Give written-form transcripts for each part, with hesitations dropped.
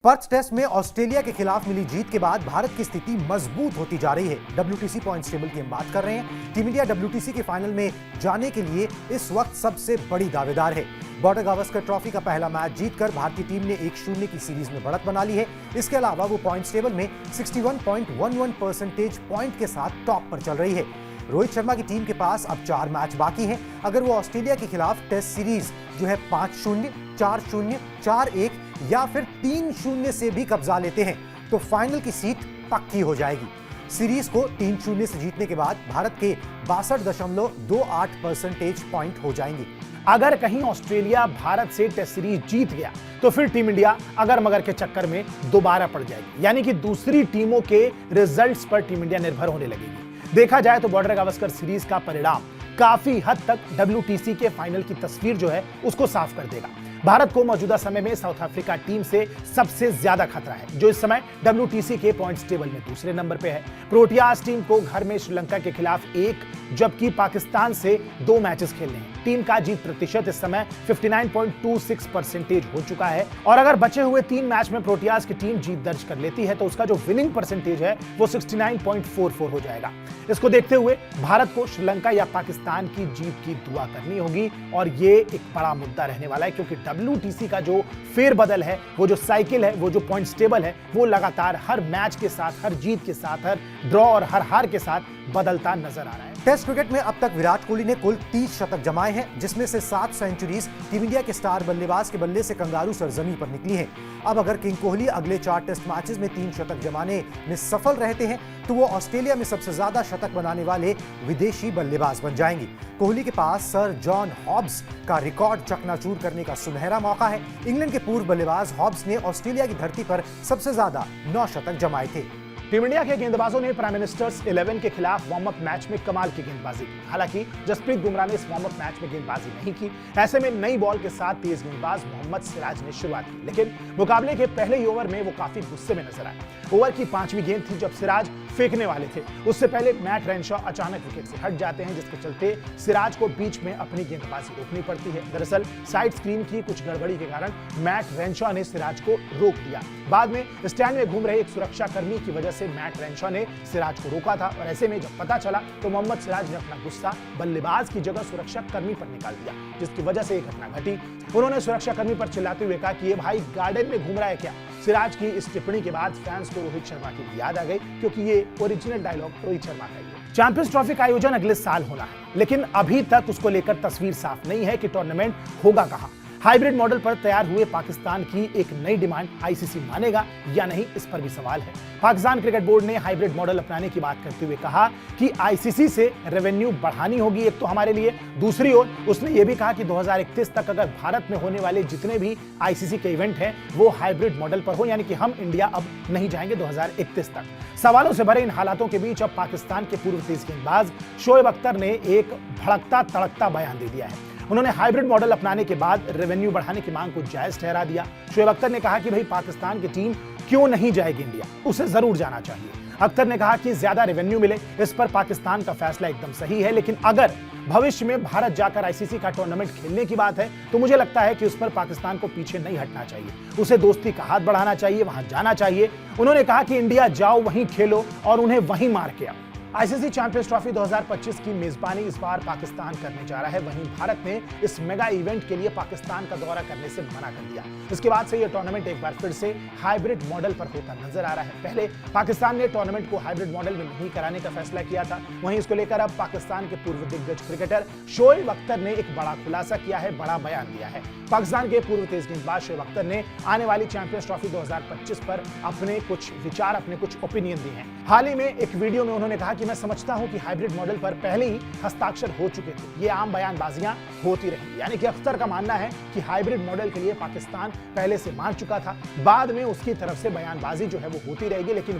Perth test में Australia के खिलाफ मिली जीत के बाद भारत की स्थिति मजबूत होती जा रही है। WTC पॉइंट्स टेबल की हम बात कर रहे हैं। टीम इंडिया WTC के फाइनल में जाने के लिए इस वक्त सबसे बड़ी दावेदार है। बॉर्डर गावस्कर ट्रॉफी का पहला मैच जीतकर भारतीय टीम ने 1-0 की सीरीज में बढ़त बना ली है। इसके अलावा वो पॉइंट्स टेबल में 61.11% पॉइंट के साथ टॉप पर चल रही है। रोहित शर्मा की टीम के पास अब 4 मैच बाकी हैं। अगर वो ऑस्ट्रेलिया के खिलाफ टेस्ट सीरीज जो है 5-0, 4-0, 4-1 या फिर 3-0 से भी कब्जा लेते हैं तो फाइनल की सीट पक्की हो जाएगी। सीरीज को 3-0 से जीतने के बाद भारत के 62.28% पॉइंट हो जाएंगे। अगर कहीं ऑस्ट्रेलिया भारत से टेस्ट सीरीज जीत गया तो फिर टीम इंडिया अगर मगर के चक्कर में दोबारा पड़ जाएगी, यानी कि दूसरी टीमों के रिजल्ट्स पर टीम इंडिया निर्भर होने लगेगी। देखा जाए तो बॉर्डर गावस्कर सीरीज का परिणाम काफी हद तक WTC के फाइनल की तस्वीर जो है उसको साफ कर देगा। भारत को मौजूदा समय में साउथ अफ्रीका टीम से सबसे ज्यादा खतरा है, जो इस समय WTC के पॉइंट्स टेबल में दूसरे नंबर पे है। प्रोटियाज टीम को घर में श्रीलंका के खिलाफ 1 जबकि पाकिस्तान से 2 मैचेस खेलने हैं। टीम का जीत प्रतिशत इस समय 59.26% हो चुका है और अगर बचे हुए 3 मैच में प्रोटियाज की टीम जीत दर्ज कर लेती है तो उसका जो विनिंग परसेंटेज है वो 69.44 हो जाएगा। इसको देखते हुए भारत को श्रीलंका या पाकिस्तान की जीत की दुआ करनी होगी और ये एक बड़ा मुद्दा रहने वाला है, क्योंकि WTC का जो फेरबदल है, वो जो साइकिल है, वो जो पॉइंट्स टेबल है, वो लगातार हर मैच के साथ, हर जीत के साथ, हर ड्रॉ और हर हार के साथ बदलता नजर आ रहा है। टेस्ट क्रिकेट में अब तक विराट कोहली ने कुल 30 शतक जमाए हैं, जिसमें से 7 सेंचुरीज टीम इंडिया के स्टार बल्लेबाज के बल्ले से कंगारू सरजमी पर निकली हैं। अब अगर किंग कोहली अगले 4 टेस्ट मैचेस में 3 शतक जमाने में सफल रहते हैं तो वो ऑस्ट्रेलिया में सबसे ज्यादा शतक बनाने वाले विदेशी बल्लेबाज बन जाएंगे। कोहली के पास सर जॉन हॉब्स का रिकॉर्ड चकनाचूर करने का सुनहरा मौका है। इंग्लैंड के पूर्व बल्लेबाज हॉब्स ने ऑस्ट्रेलिया की धरती पर सबसे ज्यादा 9 शतक जमाए थे। टीम इंडिया के गेंदबाजों ने प्राइम मिनिस्टर्स 11 के खिलाफ वार्म अप मैच में कमाल की गेंदबाजी की। हालांकि जसप्रीत बुमराह ने इस वार्म अप मैच में गेंदबाजी नहीं की। ऐसे में नई बॉल के साथ तेज गेंदबाज मोहम्मद सिराज ने शुरुआत की, लेकिन मुकाबले के पहले ही ओवर में वो काफी गुस्से में नजर आए। ओवर की 5वीं गेंद थी जब सिराज फेंकने वाले थे। उससे पहले मैट रेनशॉ अचानक विकेट से हट जाते हैं, जिसके चलते सिराज को बीच में अपनी गेंदबाजी रोकनी पड़ती है। दरअसल साइड स्क्रीन की कुछ गड़बड़ी के कारण मैट रेनशॉ ने सिराज को रोक दिया। बाद में स्टैंड में घूम रहे एक सुरक्षा कर्मी की वजह से मैट रेनशॉ ने सिराज को रोका था और ऐसे में जब पता चला तो मोहम्मद सिराज ने अपना गुस्सा बल्लेबाज की जगह सुरक्षा कर्मी पर निकाल दिया, जिसकी वजह से यह घटना घटी। उन्होंने सुरक्षा कर्मी पर चिल्लाते हुए कहा कि ये भाई गार्डन में घूम रहा है क्या। सिराज की इस टिप्पणी के बाद फैंस को रोहित शर्मा की याद आ गई, क्योंकि ये ओरिजिनल डायलॉग रोहित शर्मा का ही है। चैंपियंस ट्रॉफी का आयोजन अगले साल होना है, लेकिन अभी तक उसको लेकर तस्वीर साफ नहीं है कि टूर्नामेंट होगा कहां। हाइब्रिड मॉडल पर तैयार हुए पाकिस्तान की एक नई डिमांड ICC मानेगा या नहीं, इस पर भी सवाल है। पाकिस्तान क्रिकेट बोर्ड ने हाइब्रिड मॉडल अपनाने की बात करते हुए कहा कि ICC से रेवेन्यू बढ़ानी होगी एक तो हमारे लिए, दूसरी ओर उसने ये भी कहा कि 2031 तक अगर भारत में होने वाले जितने भी ICC के इवेंट हैं वो हाइब्रिड मॉडल पर हो, यानी कि हम इंडिया अब नहीं जाएंगे 2031 तक। सवालों से भरे इन हालातों के बीच अब पाकिस्तान के पूर्व तेज गेंदबाज शोएब अख्तर ने एक भड़कता तड़कता बयान दे दिया है। उन्होंने हाइब्रिड मॉडल अपनाने के बाद रेवेन्यू बढ़ाने की मांग को जायज ठहरा दिया। शोएब अख्तर ने कहा कि भाई पाकिस्तान की टीम क्यों नहीं जाएगी इंडिया, उसे जरूर जाना चाहिए। अख्तर ने कहा कि ज्यादा रेवेन्यू मिले, इस पर पाकिस्तान का फैसला एकदम सही है, लेकिन अगर भविष्य में भारत जाकर ICC का टूर्नामेंट खेलने की बात है तो मुझे लगता है कि उस पर पाकिस्तान को पीछे नहीं हटना चाहिए, उसे दोस्ती का हाथ बढ़ाना चाहिए, वहां जाना चाहिए। उन्होंने कहा कि इंडिया जाओ वहीं खेलो और उन्हें वहीं मार के आओ। ICC चैंपियंस ट्रॉफी 2025 की मेजबानी इस बार पाकिस्तान करने जा रहा है। वहीं भारत ने इस मेगा इवेंट के लिए पाकिस्तान का दौरा करने से मना कर दिया। इसके बाद से यह टूर्नामेंट एक बार फिर से हाइब्रिड मॉडल पर होता नजर आ रहा है। पहले पाकिस्तान ने टूर्नामेंट को हाइब्रिड मॉडल में नहीं कराने का फैसला किया था, वहीं इसको लेकर अब पाकिस्तान के पूर्व दिग्गज क्रिकेटर शोएब अख्तर ने एक बड़ा खुलासा किया है, बड़ा बयान दिया है। पाकिस्तान के पूर्व तेज गेंदबाज शोएब अख्तर ने आने वाली चैंपियंस ट्रॉफी 2025 पर अपने कुछ विचार, अपने कुछ ओपिनियन दिए हैं। हाल ही में एक वीडियो में उन्होंने कहा कि मैं समझता हूं कि हाइब्रिड मॉडल पर पहले ही हस्ताक्षर हो चुके थे, ये आम बयानबाजियां होती रही। यानी कि अख्तर का मानना है कि हाइब्रिड मॉडल के लिए पाकिस्तान पहले से मान चुका था, बाद में उसकी तरफ से बयानबाजी जो है वो होती रहेगी, लेकिन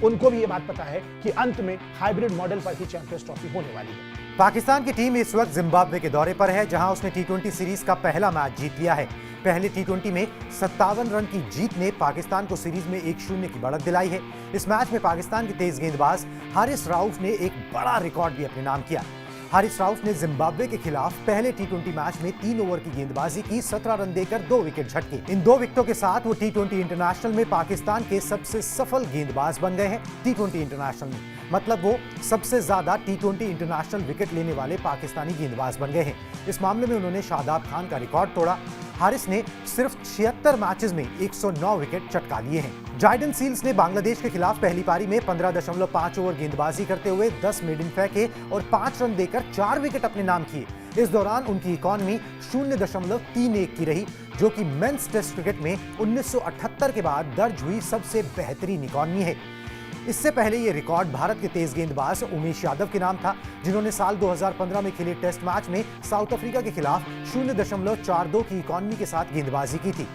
उनको भी ये बात पता है कि अंत में हाइब्रिड मॉडल पर ही चैंपियंस ट्रॉफी होने वाली है। पाकिस्तान की टीम इस वक्त जिम्बाब्वे के दौरे पर है, जहां उसने T20 सीरीज का पहला मैच जीत लिया है। पहले T20 में 57 रन की जीत ने पाकिस्तान को सीरीज में 1-0 की बढ़त दिलाई है। इस मैच में पाकिस्तान के तेज गेंदबाज हारिस राउफ ने एक बड़ा रिकॉर्ड भी अपने नाम किया। हारिस राउफ ने जिम्बाब्वे के खिलाफ पहले टी20 मैच में 3 ओवर की गेंदबाजी की, 17 रन देकर 2 विकेट झटके। इन 2 विकेटों के साथ वो टी20 इंटरनेशनल में पाकिस्तान के सबसे सफल गेंदबाज बन गए हैं। टी20 इंटरनेशनल में मतलब वो सबसे ज्यादा टी20 इंटरनेशनल विकेट लेने वाले पाकिस्तानी गेंदबाज बन गए हैं। इस मामले में उन्होंने शादाब खान का रिकॉर्ड तोड़ा। हारिस ने सिर्फ 76 मैचेस में 109 विकेट चटका लिए हैं। जायडन सील्स ने बांग्लादेश के खिलाफ पहली पारी में 15.5 ओवर गेंदबाजी करते हुए 10 मेडन फेंके और 5 रन देकर 4 विकेट अपने नाम किए। इस दौरान उनकी इकॉनमी 0.31 की रही, जो कि मेंस टेस्ट क्रिकेट में 1978 के बाद दर्ज हुई सबसे बेहतरीन इकॉनमी है। इससे पहले यह रिकॉर्ड भारत के तेज गेंदबाज उमेश यादव के नाम था, जिन्होंने साल 2015 में खेले टेस्ट मैच में साउथ अफ्रीका के खिलाफ 0.42 की इकॉनमी के साथ गेंदबाजी की थी।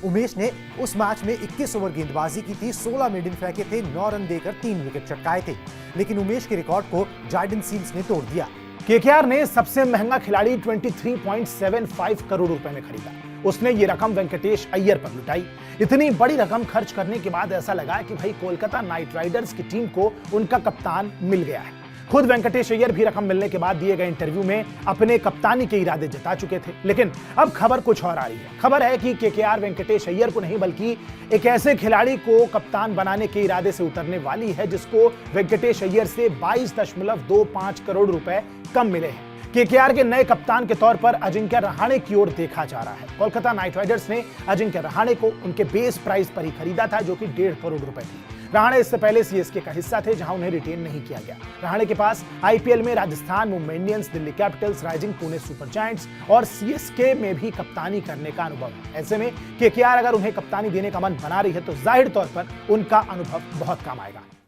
उमेश ने उस मैच में 21 ओवर गेंदबाजी की थी, 16 मेडन फेंके थे, 9 रन देकर 3 विकेट चटकाए थे। लेकिन उमेश के रिकॉर्ड को जायडन सील्स ने तोड़ दिया। केकेआर ने सबसे महंगा खिलाड़ी 23.75 करोड़ रुपए में खरीदा। उसने ये रकम वेंकटेश अय्यर पर लुटाई। इतनी बड़ी रकम खर्च करने के बाद ऐसा लगा कि भाई कोलकाता नाइट राइडर्स की टीम को उनका कप्तान मिल गया है। खुद वेंकटेश अय्यर भी रकम मिलने के बाद दिए गए इंटरव्यू में अपने कप्तानी के इरादे जता चुके थे। लेकिन अब खबर कुछ और आ रही है। खबर है कि केकेआर वेंकटेश अय्यर को नहीं बल्कि एक ऐसे खिलाड़ी को कप्तान बनाने के इरादे से उतरने वाली है जिसको वेंकटेश अय्यर से 22.25 करोड़ रुपए कम मिले हैं। केकेआर के नए कप्तान के तौर पर अजिंक्य रहाणे की ओर देखा जा रहा है। कोलकाता नाइट राइडर्स ने अजिंक्य रहाणे को उनके बेस प्राइस पर ही खरीदा था, जो कि 1.5 करोड़ रुपए थी। रहाणे इससे पहले सीएसके का हिस्सा थे, जहां उन्हें रिटेन नहीं किया गया। रहाणे के पास आईपीएल में Rajasthan, Mumbai Indians, Delhi Capitals, rising Pune super giants और सीएसके में भी कप्तानी करने का अनुभव है। ऐसे में केकेआर अगर उन्हें कप्तानी देने का मन बना रही है तो जाहिर तौर पर उनका अनुभव बहुत काम आएगा।